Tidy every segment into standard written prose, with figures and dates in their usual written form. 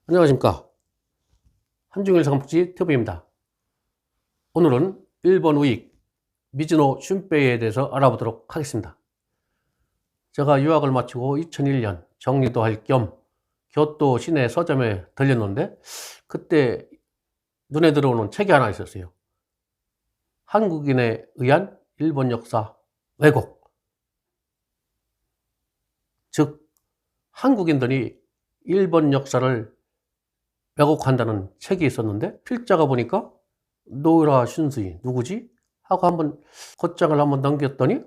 안녕하십니까. 한중일 삼국지 TV입니다. 오늘은 일본 우익 미즈노 슌페이에 대해서 알아보도록 하겠습니다. 제가 유학을 마치고 2001년 정리도 할 겸 교토 시내 서점에 들렸는데 그때 눈에 들어오는 책이 하나 있었어요. 한국인에 의한 일본 역사 왜곡. 즉 한국인들이 일본 역사를 왜곡한다는 책이 있었는데 필자가 보니까 노우라 슌스이 누구지? 하고 한번 겉장을 한번 넘겼더니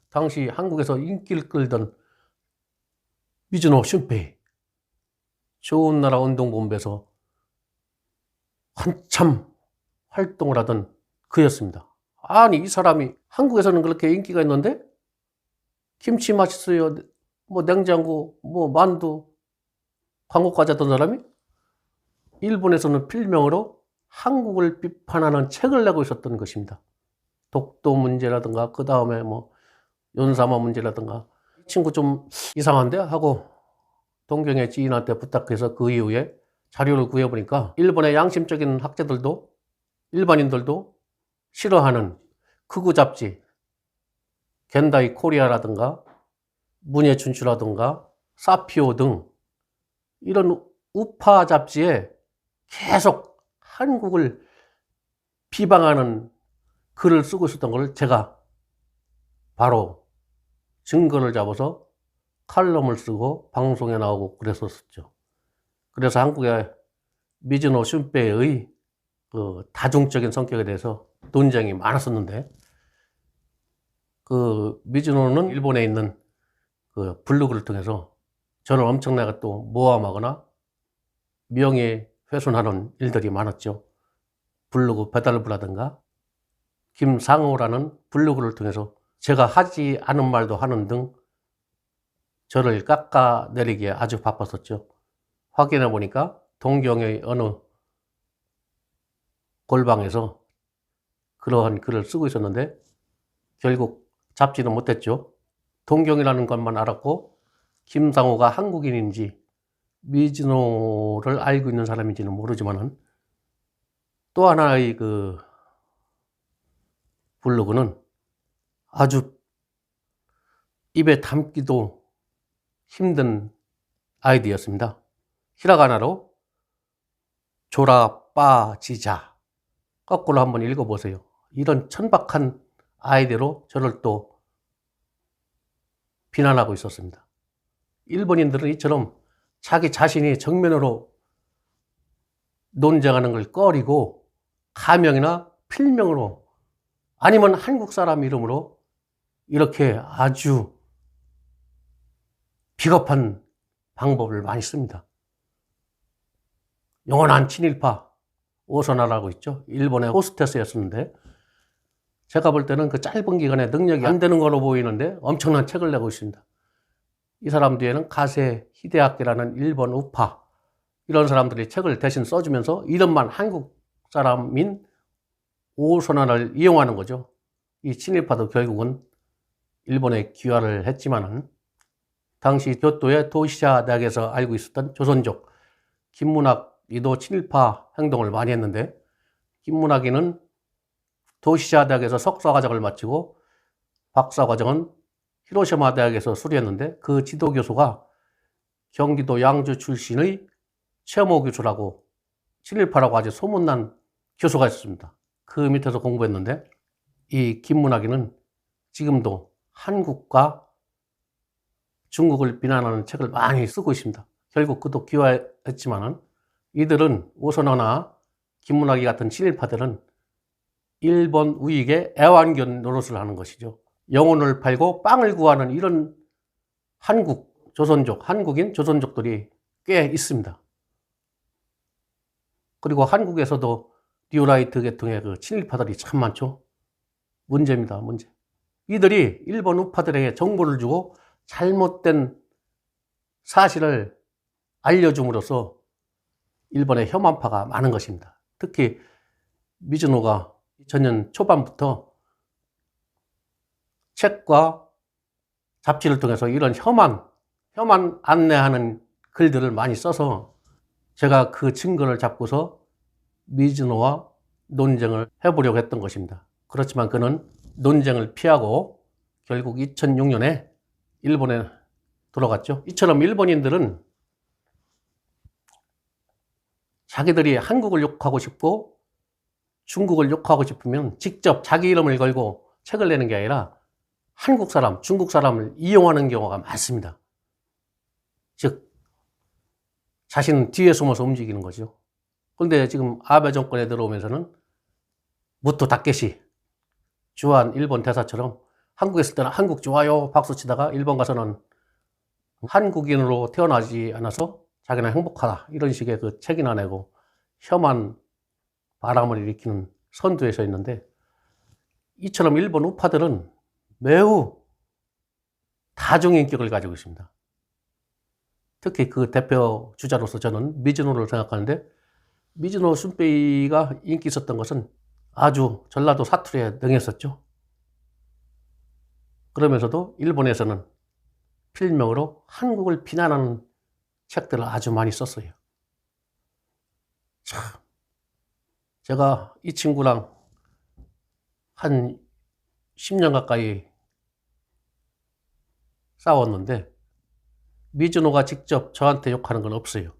당시 한국에서 인기를 끌던 미즈노 슌페이 좋은 나라 운동본부에서 한참 활동을 하던 그였습니다. 아니 이 사람이 한국에서는 그렇게 인기가 있는데 김치 맛있어요, 뭐 냉장고, 뭐 만두 광고까지 하던 사람이 일본에서는 필명으로 한국을 비판하는 책을 내고 있었던 것입니다. 독도 문제라든가 그 다음에 뭐 연사마 문제라든가 이 친구 좀 이상한데 하고 동경의 지인한테 부탁해서 그 이후에 자료를 구해보니까 일본의 양심적인 학자들도 일반인들도 싫어하는 극우 잡지 겐다이 코리아라든가 문예춘추라든가 사피오 등 이런 우파 잡지에 계속 한국을 비방하는 글을 쓰고 있었던 걸 제가 바로 증거를 잡아서 칼럼을 쓰고 방송에 나오고 그랬었죠. 그래서 한국의 미즈노 슌페이의 그 다중적인 성격에 대해서 논쟁이 많았었는데 그 미즈노는 일본에 있는 그 블로그를 통해서 저를 엄청나게 또 모함하거나 명예훼손하는 일들이 많았죠. 블로그 배달부라든가 김상호라는 블로그를 통해서 제가 하지 않은 말도 하는 등 저를 깎아내리기에 아주 바빴었죠. 확인해 보니까 동경의 어느 골방에서 그러한 글을 쓰고 있었는데 결국 잡지는 못했죠. 동경이라는 것만 알았고 김상호가 한국인인지 미즈노를 알고 있는 사람인지는 모르지만은 또 하나의 그 블로그는 아주 입에 담기도 힘든 아이디였습니다. 히라가나로 조라빠지자 거꾸로 한번 읽어보세요. 이런 천박한 아이디로 저를 또 비난하고 있었습니다. 일본인들은 이처럼 자기 자신이 정면으로 논쟁하는 걸 꺼리고 가명이나 필명으로 아니면 한국 사람 이름으로 이렇게 아주 비겁한 방법을 많이 씁니다. 영원한 친일파 오소나라고 있죠. 일본의 호스테스였었는데 제가 볼 때는 그 짧은 기간에 능력이 안 되는 걸로 보이는데 엄청난 책을 내고 있습니다. 이 사람 뒤에는 가세 히데아키라는 일본 우파 이런 사람들이 책을 대신 써주면서 이름만 한국 사람인 오소나를 이용하는 거죠. 이 친일파도 결국은 일본에 귀화를 했지만은 당시 교토의 도시자 대학에서 알고 있었던 조선족 김문학이도 친일파 행동을 많이 했는데 김문학이는 도시자 대학에서 석사과정을 마치고 박사과정은 히로시마 대학에서 수료했는데 그 지도교수가 경기도 양주 출신의 최모 교수라고 친일파라고 아주 소문난 교수가 있었습니다. 그 밑에서 공부했는데 이 김문학이는 지금도 한국과 중국을 비난하는 책을 많이 쓰고 있습니다. 결국 그도 귀화했지만은 이들은 오소나나 김문학이 같은 친일파들은 일본 우익의 애완견 노릇을 하는 것이죠. 영혼을 팔고 빵을 구하는 이런 한국, 조선족, 한국인 조선족들이 꽤 있습니다. 그리고 한국에서도 뉴라이트 계통의 그 친일파들이 참 많죠. 문제입니다, 문제. 이들이 일본 우파들에게 정보를 주고 잘못된 사실을 알려줌으로써 일본의 혐한파가 많은 것입니다. 특히 미즈노가 2000년 초반부터 책과 잡지를 통해서 이런 혐한 안내하는 글들을 많이 써서 제가 그 증거를 잡고서 미즈노와 논쟁을 해보려고 했던 것입니다. 그렇지만 그는 논쟁을 피하고 결국 2006년에 일본에 돌아갔죠. 이처럼 일본인들은 자기들이 한국을 욕하고 싶고 중국을 욕하고 싶으면 직접 자기 이름을 걸고 책을 내는 게 아니라 한국 사람, 중국 사람을 이용하는 경우가 많습니다. 즉, 자신은 뒤에 숨어서 움직이는 거죠. 그런데 지금 아베 정권에 들어오면서는 무토 타케시, 주한 일본 대사처럼 한국에 있을 때는 한국 좋아요 박수 치다가 일본 가서는 한국인으로 태어나지 않아서 자기는 행복하다 이런 식의 그 책이나 내고 혐한 바람을 일으키는 선두에 서 있는데, 이처럼 일본 우파들은 매우 다중인격을 가지고 있습니다. 특히 그 대표 주자로서 저는 미즈노를 생각하는데, 미즈노 슌페이가 인기 있었던 것은 아주 전라도 사투리에 능했었죠. 그러면서도 일본에서는 필명으로 한국을 비난하는 책들을 아주 많이 썼어요. 참, 제가 이 친구랑 한 10년 가까이 싸웠는데 미즈노가 직접 저한테 욕하는 건 없어요.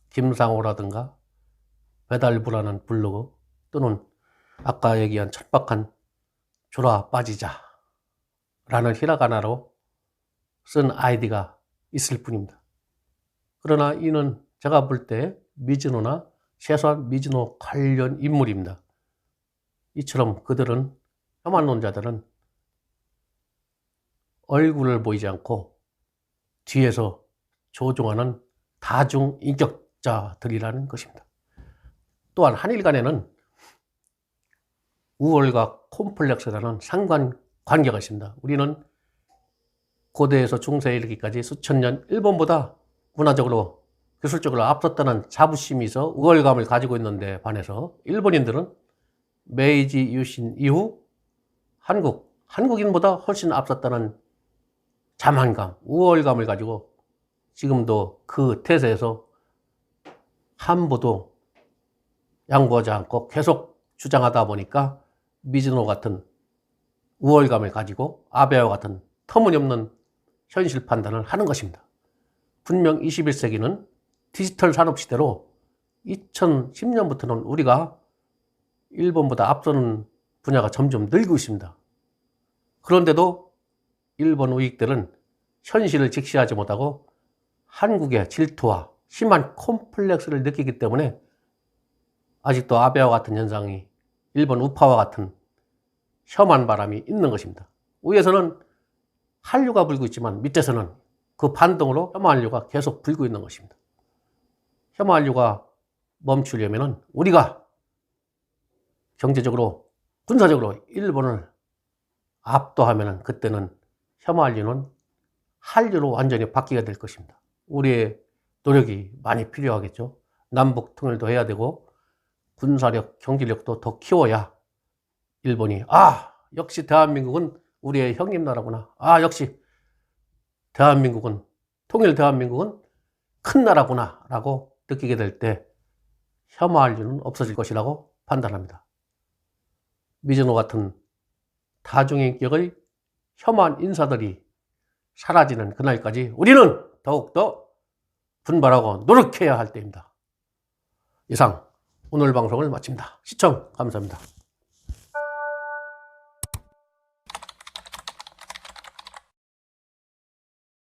김상호라든가 배달부라는 블로그 또는 아까 얘기한 천박한 졸아 빠지자 라는 히라가나로 쓴 아이디가 있을 뿐입니다. 그러나 이는 제가 볼 때 미즈노나 최소한 미즈노 관련 인물입니다. 이처럼 그들은, 혐한론자들은 얼굴을 보이지 않고 뒤에서 조종하는 다중인격자들이라는 것입니다. 또한 한일 간에는 우월과 콤플렉스라는 상관관계가 있습니다. 우리는 고대에서 중세에 이르기까지 수천 년 일본보다 문화적으로 기술적으로 앞섰다는 자부심이 있어 우월감을 가지고 있는데 반해서 일본인들은 메이지 유신 이후 한국인보다 훨씬 앞섰다는 자만감, 우월감을 가지고 지금도 그 태세에서 한부도 양보하지 않고 계속 주장하다 보니까 미즈노 같은 우월감을 가지고 아베와 같은 터무니없는 현실 판단을 하는 것입니다. 분명 21세기는 디지털 산업 시대로 2010년부터는 우리가 일본보다 앞서는 분야가 점점 늘고 있습니다. 그런데도 일본 우익들은 현실을 직시하지 못하고 한국의 질투와 심한 콤플렉스를 느끼기 때문에 아직도 아베와 같은 현상이 일본 우파와 같은 혐한 바람이 있는 것입니다. 위에서는 한류가 불고 있지만 밑에서는 그 반동으로 혐한류가 계속 불고 있는 것입니다. 혐한류가 멈추려면 우리가 경제적으로, 군사적으로 일본을 압도하면 그때는 혐한류는 한류로 완전히 바뀌게 될 것입니다. 우리의 노력이 많이 필요하겠죠. 남북 통일도 해야 되고 군사력, 경제력도 더 키워야 일본이 역시 대한민국은 우리의 형님 나라구나. 역시 대한민국은, 통일 대한민국은 큰 나라구나 라고 느끼게 될 때 혐오한류는 없어질 것이라고 판단합니다. 미즈노 같은 다중인격의 혐오한 인사들이 사라지는 그날까지 우리는 더욱더 분발하고 노력해야 할 때입니다. 이상 오늘 방송을 마칩니다. 시청 감사합니다.